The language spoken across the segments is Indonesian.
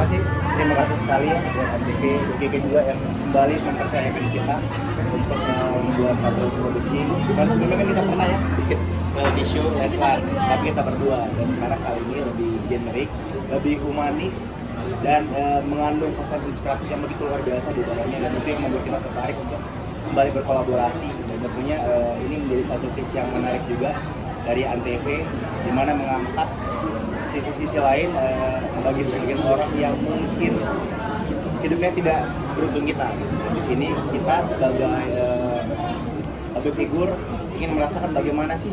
terima kasih sekali ya buat MTV, UGG juga yang kembali mempercayakan kita untuk membuat satu produksi. Karena sebelumnya kan kita pernah ya bikin di show Leslar, tapi kita berdua, dan sekarang kali ini lebih generik, lebih humanis, dan mengandung pesan inspiratif yang begitu luar biasa di dalamnya, dan itu yang membuat kita tertarik untuk kembali berkolaborasi. Dan tentunya ini menjadi satu visi yang menarik juga dari Antv, di mana mengangkat sisi-sisi lain bagi sebagian orang yang mungkin hidupnya tidak seberuntung kita. Di sini kita sebagai public figure ingin merasakan bagaimana sih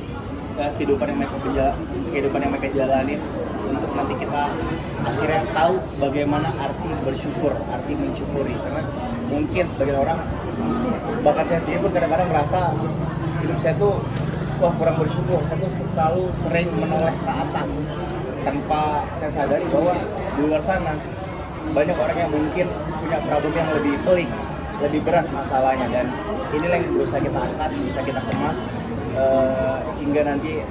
kehidupan yang mereka jalanin, untuk nanti kita akhirnya tahu bagaimana arti bersyukur, arti mensyukuri. Karena mungkin sebagian orang, bahkan saya sendiri pun kadang-kadang merasa hidup saya tuh kurang bersyukur. Saya tuh selalu sering menoleh ke atas tanpa saya sadari bahwa di luar sana banyak orang yang mungkin punya problem yang lebih pelik, lebih berat masalahnya, dan inilah yang berusaha kita angkat, bisa kita kemas hingga nanti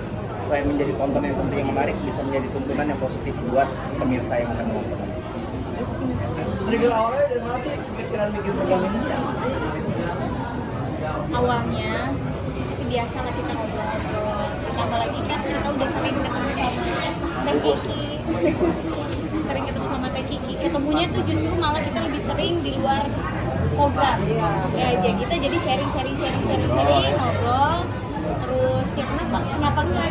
selain menjadi tontonan yang tentu yang menarik, bisa menjadi tuntunan yang positif buat pemirsa yang akan menonton. Trigger awalnya dari mana sih pikiran bikin program ini? Awalnya itu biasa lah kita ngobrol-ngobrol, tambah lagi kan kita udah sering ketemu sama Teh Kiki, sering ketemu sama Teh Kiki, ketemunya tuh justru malah kita lebih sering di luar program. Ya kita jadi sharing ngobrol. Terus ya kenapa enggak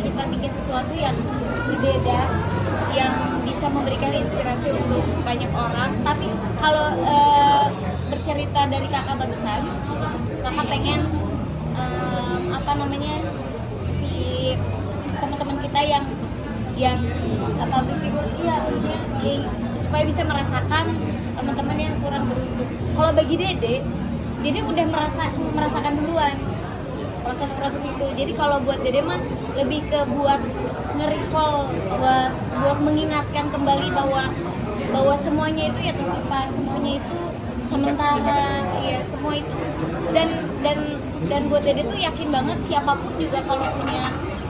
kita bikin sesuatu yang berbeda, yang bisa memberikan inspirasi untuk banyak orang. Tapi kalau bercerita dari kakak barusan, kakak pengen si teman-teman kita yang public figure, supaya bisa merasakan teman-teman yang kurang beruntung. Kalau bagi Dede udah merasakan duluan proses itu. Jadi kalau buat Dede mah lebih ke buat nge-recall, buat mengingatkan kembali bahwa semuanya itu ya terlupa, semuanya itu sementara, ya semua itu. Dan buat Dede tuh yakin banget siapapun juga kalau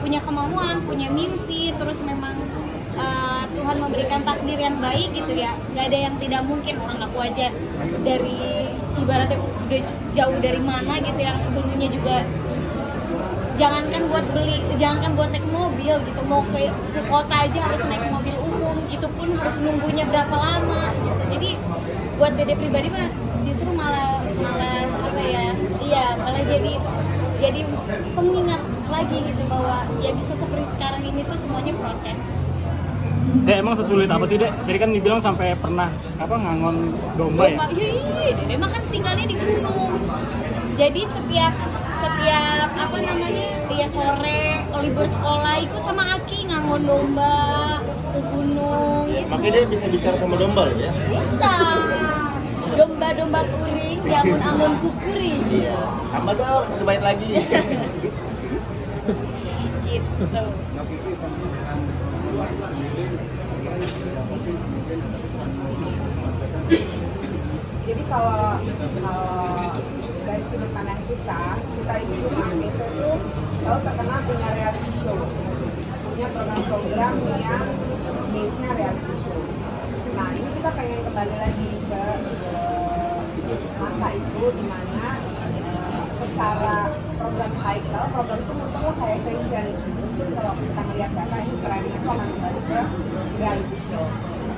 punya kemauan, punya mimpi, terus memang Tuhan memberikan takdir yang baik gitu ya, nggak ada yang tidak mungkin. Orang aku aja dari ibaratnya udah jauh dari mana gitu, yang dulunya juga jangankan buat naik mobil gitu, mau ke kota aja harus naik mobil umum, itu pun harus nunggunya berapa lama gitu. Jadi buat Dede pribadi mah justru malah jadi pengingat lagi gitu, bahwa ya bisa seperti sekarang ini tuh semuanya proses. Emang sesulit apa sih, Dek? Jadi kan dibilang sampai pernah ngangon domba ya? Iya, Dede mah kan tinggalnya di gunung. Jadi setiap sore libur sekolah ikut sama Aki ngangon domba ke gunung. Ya, makanya dia bisa bicara sama domba ya? Bisa. Domba kuring, angun kukuring. Iya. Tambah dong satu bait lagi. Gitu. Jadi kalau dari sudut pandang kita itu rumah Antv itu selalu terkenal punya reality show, punya program-program yang base-nya reality show. Nah ini kita pengen kembali lagi ke masa itu, dimana secara program cycle, program itu muncul kayak fashion. Mungkin kalau kita melihat data itu trennya itu akan kembali ke reality show.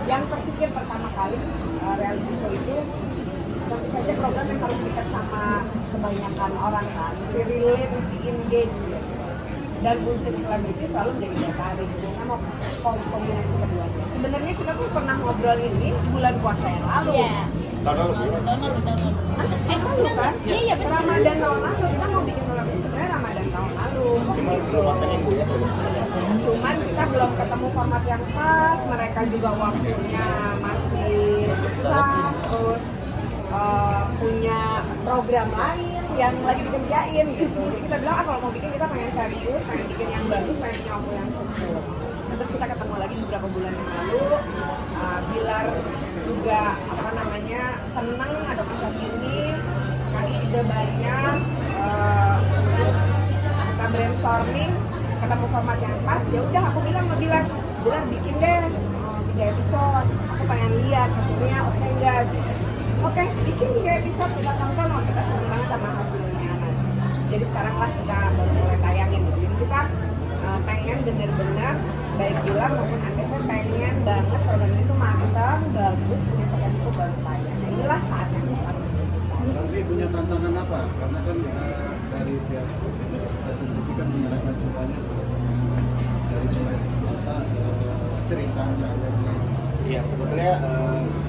Yang terpikir pertama kali reality show itu tentu saja program yang harus dekat sama kebanyakan orang kan, mesti relate, mesti engage gitu. Dan unsur selebriti selalu menjadi daya tarik. Kita mau kombinasi keduanya. Sebenarnya kita tuh pernah ngobrol ini bulan puasa yang lalu. Iya. Tahun lalu. Lalu kan? Iya benar. Ramadan tahun lalu kita mau bikin program ini sebenarnya Ramadan tahun lalu. Cuma belum waktunya itu ya. Cuman kita belum ketemu format yang pas, mereka juga waktunya masih susah, terus punya program lain yang lagi dikerjain gitu. Jadi kita bilang kalau mau bikin kita pengen serius, pengen bikin yang bagus, pengen punya waktu yang cukup. Terus kita ketemu lagi beberapa bulan yang lalu. Bilar juga seneng ada pusat ini, kasih ide banyak. Terus kita brainstorming, ketemu format yang pas. Ya udah aku bilang Bilar bikin deh 3 episode. Aku pengen lihat hasilnya oke enggak gitu. Oke, bikin 3 episode kita tonton, oh, kita seneng banget sama hasilnya. Nah, jadi sekarang lah kita baru mulai tayangin gitu. Jadi kita pengen bener-bener baik bilang maupun Antv pengen banget program ini tuh matang, bagus, terus episode baru tayang. Nah, inilah saatnya kita. Nanti punya tantangan apa? Karena kan dari pihak stasiun TV kan menyerahkan semuanya dari mulai ceritanya. Iya, sebetulnya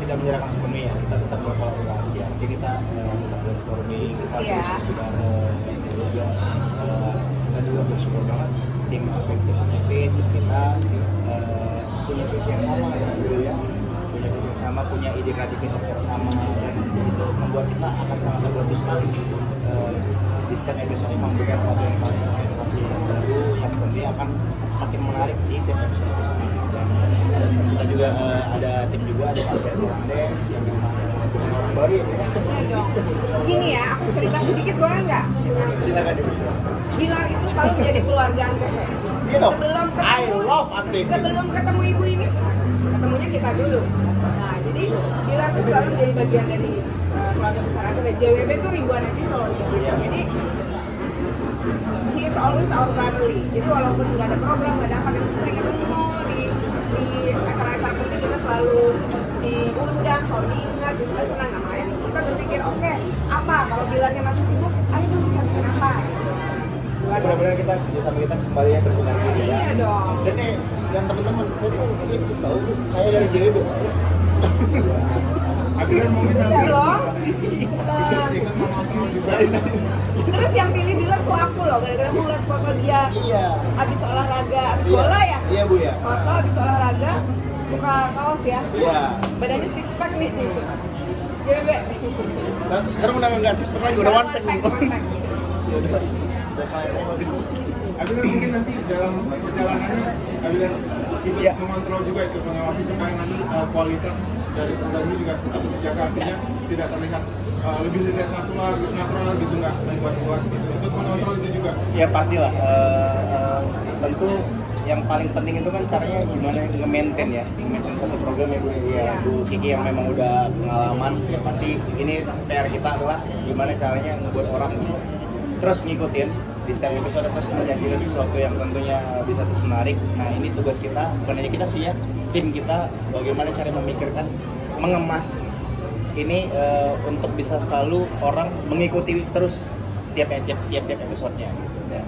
tidak menyerahkan sepenuhnya. Kita tetap berkolaborasi. Artinya kita tetap brainstorming, kita Diskusi ya. berdiskusi bareng. Juga kita juga bersyukur banget tim Antv, tim kita punya visi yang sama ya dulu ya. Punya visi yang sama, punya ide kreativitas yang sama, dan itu membuat kita akan sangat terbantu sekali. Di setiap episode memberikan satu inovasi yang baru yang tentunya akan semakin menarik di tiap episode. Dan kita juga ada tim juga, ada Pak Berlandes yang memang orang baru ya. Iya dong. Gini ya, aku cerita sedikit boleh nggak? Silakan dipersilakan. Bilar itu selalu menjadi keluarga Antv. Iya dong. Sebelum I love Antv. Sebelum ketemu ibu ini, ketemunya kita dulu. Nah, jadi Bilar itu selalu menjadi bagian dari keluarga besar Antv. JWB itu ribuan episode. Iya. Jadi he is always our family. Jadi walaupun nggak ada program, nggak ada apa, kita sering ketemu di acara-acara penting, kita selalu diundang, selalu diingat, kita senang. Nah, makanya terus kita berpikir, oke, apa kalau Bilarnya masih sibuk, ayo dong bisa bikin apa? Benar-benar kita kerjasama kita kembali ya bersinergi ya. Iya dong. Dan dan teman-teman, saya tuh itu tahu kayak dari JWB. Akhirnya mungkin Iya loh. ikut mengontrol juga. Terus yang pilih Bilar tuh aku loh, gara-gara aku lihat foto dia Iya. abis olahraga, abis Iya. bola ya? Iya Bu ya. Foto abis olahraga, buka kaos ya? Iya. Badannya six pack nih. JWB. Sekarang udah nggak sih lagi udah one pack nih. One pack. Ya udah. Udah kayak Akhirnya mungkin nanti dalam perjalanannya Abilar ikut Iya. mengontrol juga itu, mengawasi supaya nanti kualitas dari program ini juga tetap dijaga, artinya tidak terlihat lebih dilihat natural gitu, nggak membuat gitu. Untuk mengontrol itu juga. Ya pastilah. Tentu yang paling penting itu kan caranya gimana nge-maintain ya, nge-maintain satu program ya Bu. Ya, Iya. Bu Kiki yang memang udah pengalaman, ya pasti ini PR kita adalah gimana caranya membuat orang terus ngikutin di setiap episode, terus menyajikan sesuatu yang tentunya bisa terus menarik. Nah ini tugas kita, bukan hanya kita sih ya, tim kita bagaimana cara memikirkan, mengemas ini untuk bisa selalu orang mengikuti terus tiap episodenya gitu.